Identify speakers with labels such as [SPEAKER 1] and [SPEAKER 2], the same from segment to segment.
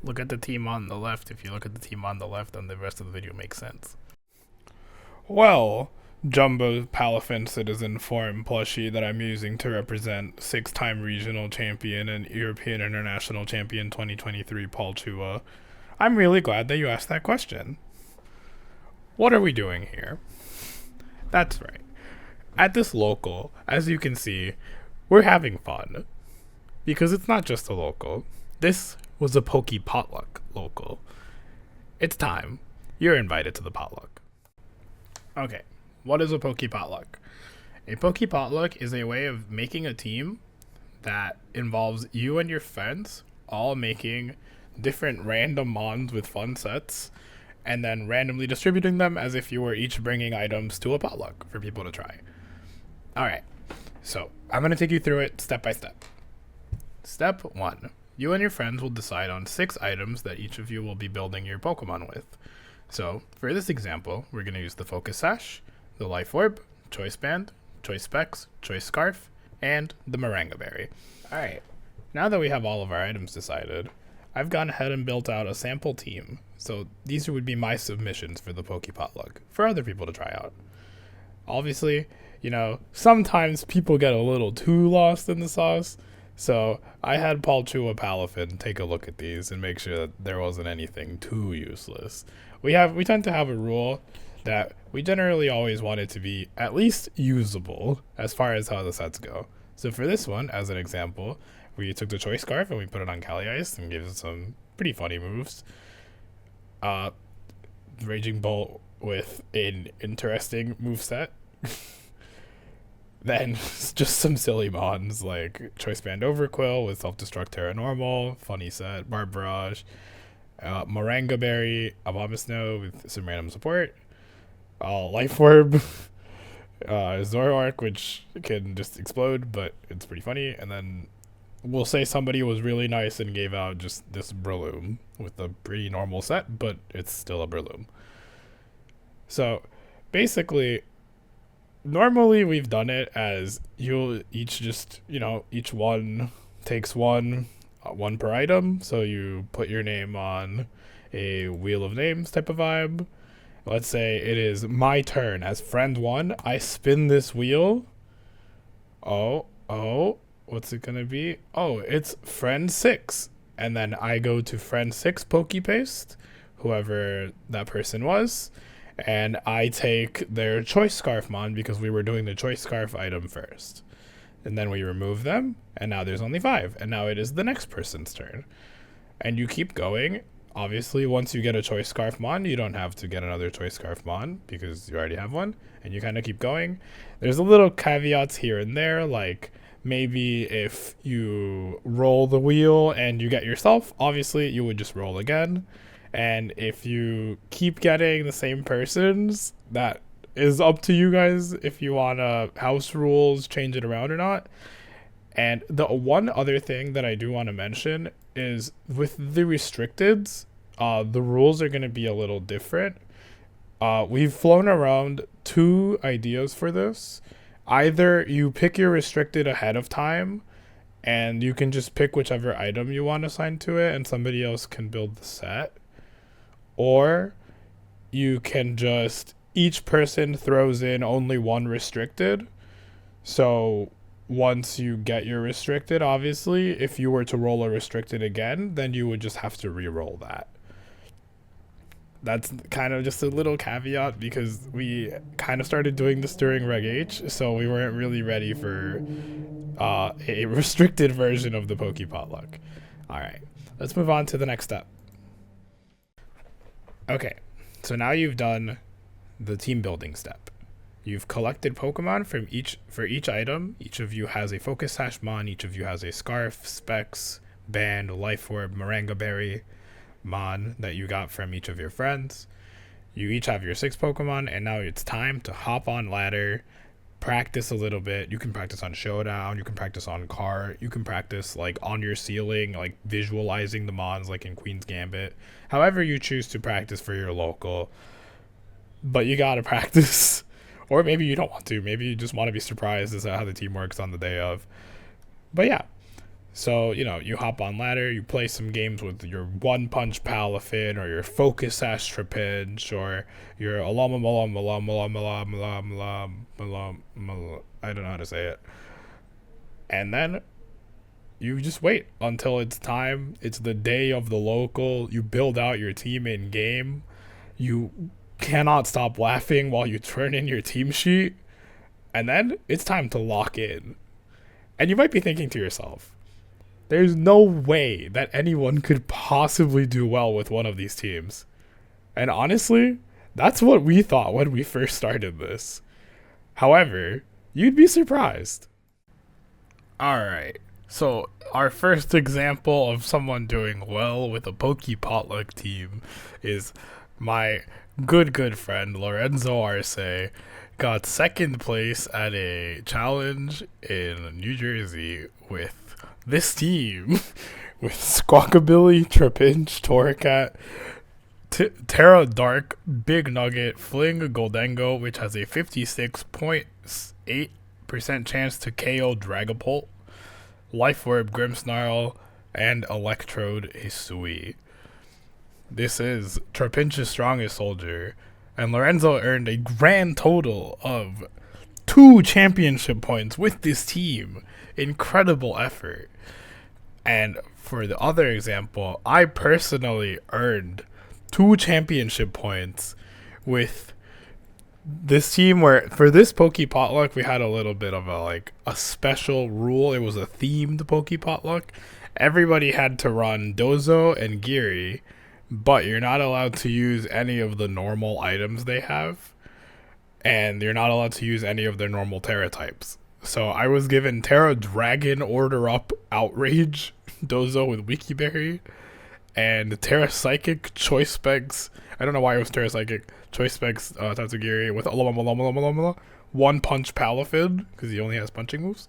[SPEAKER 1] look at the team on the left. If you look at the team on the left, then the rest of the video makes sense. Well, Jumbo Palafin Citizen Forum plushie that I'm using to represent six-time regional champion and European International Champion 2023 Paul Chua. I'm really glad that you asked that question. What are we doing here? That's right. At this local, as you can see, we're having fun. Because it's not just a local. This was a Potluck local. It's time. You're invited to the potluck. Okay, what is a Potluck? A Potluck is a way of making a team that involves you and your friends all making different random mons with fun sets and then randomly distributing them as if you were each bringing items to a potluck for people to try. Alright, so I'm going to take you through it step by step. Step 1. You and your friends will decide on 6 items that each of you will be building your Pokemon with. So, for this example, we're going to use the Focus Sash, the Life Orb, Choice Band, Choice Specs, Choice Scarf, and the Moringa Berry. Alright, now that we have all of our items decided, I've gone ahead and built out a sample team. So these would be my submissions for the Potluck for other people to try out. Obviously, sometimes people get a little too lost in the sauce. So I had Paul Chua Palafin take a look at these and make sure that there wasn't anything too useless. We tend to have a rule that we generally always want it to be at least usable as far as how the sets go. So for this one, as an example, we took the Choice Scarf and we put it on Cali Ice and gave it some pretty funny moves. Raging Bolt with an interesting moveset. Then just some silly mons like Choice Band Overquill with Self-Destruct Terra Normal, funny set, Barb Barrage, Moringa Berry, Abomasnow with some random support, Life Orb, Zoroark, which can just explode, but it's pretty funny, and then we'll say somebody was really nice and gave out just this Breloom with a pretty normal set, but it's still a Breloom. So basically, normally we've done it as you'll each just, each one takes one per item. So you put your name on a wheel of names type of vibe. Let's say it is my turn as friend 1. I spin this wheel. Oh, what's it gonna be? Oh, it's friend 6. And then I go to friend 6 Pokepaste, whoever that person was, and I take their Choice Scarf mon because we were doing the Choice Scarf item first. And then we remove them, and now there's only 5, and now it is the next person's turn. And you keep going. Obviously, once you get a Choice Scarf mon, you don't have to get another Choice Scarf mon because you already have one, and you kind of keep going. There's a little caveats here and there, like maybe if you roll the wheel and you get yourself, obviously you would just roll again. And if you keep getting the same persons, that is up to you guys if you want to house rules, change it around or not. And the one other thing that I do want to mention is with the restricteds, the rules are going to be a little different. We've flown around 2 ideas for this. Either you pick your restricted ahead of time and you can just pick whichever item you want assigned to it and somebody else can build the set. Or you can just, each person throws in only one restricted. So once you get your restricted, obviously, if you were to roll a restricted again, then you would just have to re-roll that. That's kind of just a little caveat because we kind of started doing this during Reg H, so we weren't really ready for a restricted version of the Potluck. Alright, let's move on to the next step. Okay, so now you've done the team building step. You've collected Pokemon for each item. Each of you has a Focus Sash mon, each of you has a Scarf, Specs, Band, Life Orb, Moringa Berry mon that you got from each of your friends. You each have your 6 Pokemon, and now it's time to hop on ladder, practice a little bit. You can practice on Showdown, you can practice on Cart, you can practice like on your ceiling, like visualizing the mons like in Queen's Gambit. However you choose to practice for your local. But you gotta practice. Or maybe you don't want to. Maybe you just want to be surprised as to how the team works on the day of. But yeah. So, you hop on ladder, you play some games with your One Punch Palafin or your Focus Astrapinch or your I don't know how to say it. And then you just wait until it's time. It's the day of the local. You build out your team in game. You cannot stop laughing while you turn in your team sheet. And then it's time to lock in. And you might be thinking to yourself, there's no way that anyone could possibly do well with one of these teams. And honestly, that's what we thought when we first started this. However, you'd be surprised. Alright, so our first example of someone doing well with a Poke Potluck team is my good friend Lorenzo Arce. Got second place at a challenge in New Jersey with this team with Squawkabilly, Trapinch, Torracat, Terra Dark, Big Nugget, Fling, Goldengo, which has a 56.8% chance to KO Dragapult, Life Orb, Grimmsnarl, and Electrode Hisui. This is Trapinch's strongest soldier, and Lorenzo earned a grand total of 2 championship points with this team. Incredible effort. And for the other example, I personally earned 2 championship points with this team, where for this Poke Potluck we had a little bit of a special rule. It was a themed Poke Potluck. Everybody had to run Dozo and Geary, but you're not allowed to use any of the normal items they have, and you're not allowed to use any of their normal Terra types. So I was given Terra Dragon Order Up Outrage Dozo with Wiki Berry, and Terra Psychic Choice Specs. I don't know why it was Terra Psychic Choice Specs Tatsugiri with One Punch Palafin, because he only has punching moves.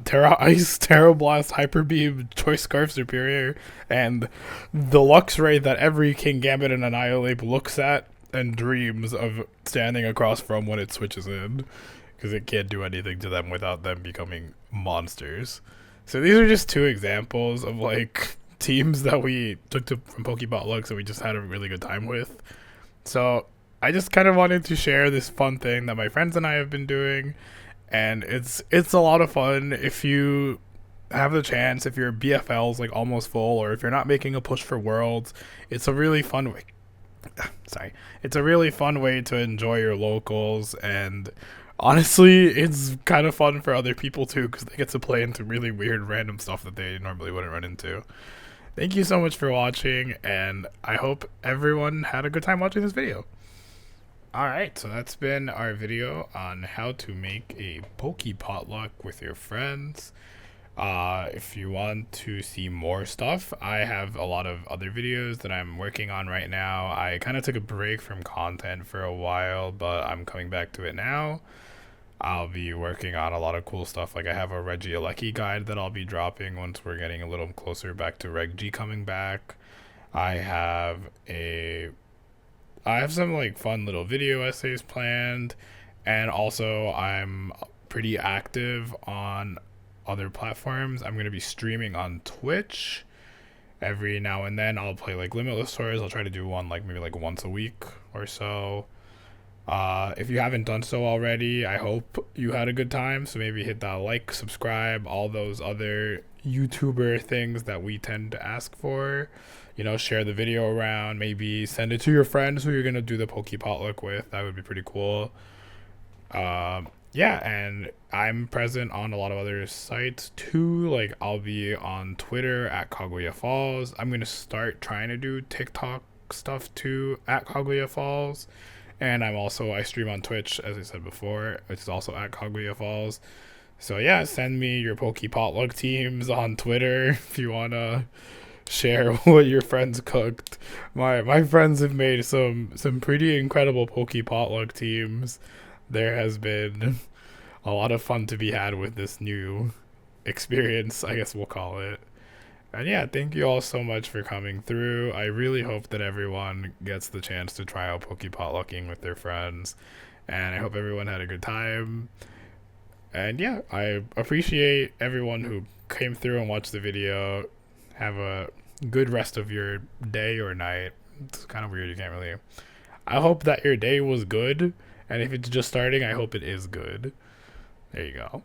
[SPEAKER 1] Terra Ice, Terra Blast, Hyper Beam, Choice Scarf Superior, and the Luxray that every King Gambit and Annihilate looks at and dreams of standing across from when it switches in, because it can't do anything to them without them becoming monsters. So these are just 2 examples of teams that we took from Poke Potlucks and we just had a really good time with. So I just kind of wanted to share this fun thing that my friends and I have been doing, and it's a lot of fun. If you have the chance, if your BFL's almost full, or if you're not making a push for Worlds, it's a really fun way. It's a really fun way to enjoy your locals, and honestly, it's kind of fun for other people too, because they get to play into really weird random stuff that they normally wouldn't run into. Thank you so much for watching, and I hope everyone had a good time watching this video. Alright, so that's been our video on how to make a Poke Potluck with your friends. If you want to see more stuff, I have a lot of other videos that I'm working on right now. I kind of took a break from content for a while, but I'm coming back to it now. I'll be working on a lot of cool stuff. I have a Regieleki guide that I'll be dropping once we're getting a little closer back to Reg G coming back. I have some fun little video essays planned, and also I'm pretty active on other platforms. I'm going to be streaming on Twitch every now and then. I'll play Limitless Tours. I'll try to do one maybe once a week or so. If you haven't done so already, I hope you had a good time. So maybe hit that subscribe, all those other YouTuber things that we tend to ask for. Share the video around, maybe send it to your friends who you're going to do the Poke Potluck with. That would be pretty cool. Yeah, and I'm present on a lot of other sites too. I'll be on Twitter at Kaguya Falls. I'm going to start trying to do TikTok stuff too at Kaguya Falls. And I stream on Twitch, as I said before. It's also at Kaguya Falls. So yeah, send me your Poke Potluck teams on Twitter if you want to share what your friends cooked. My friends have made some pretty incredible Poke Potluck teams. There has been a lot of fun to be had with this new experience, I guess we'll call it. And yeah, thank you all so much for coming through. I really hope that everyone gets the chance to try out Poke Potlucking with their friends, and I hope everyone had a good time. And yeah, I appreciate everyone who came through and watched the video. Have a good rest of your day or night. It's kind of weird. You can't really. I hope that your day was good, and if it's just starting, I hope it is good. There you go.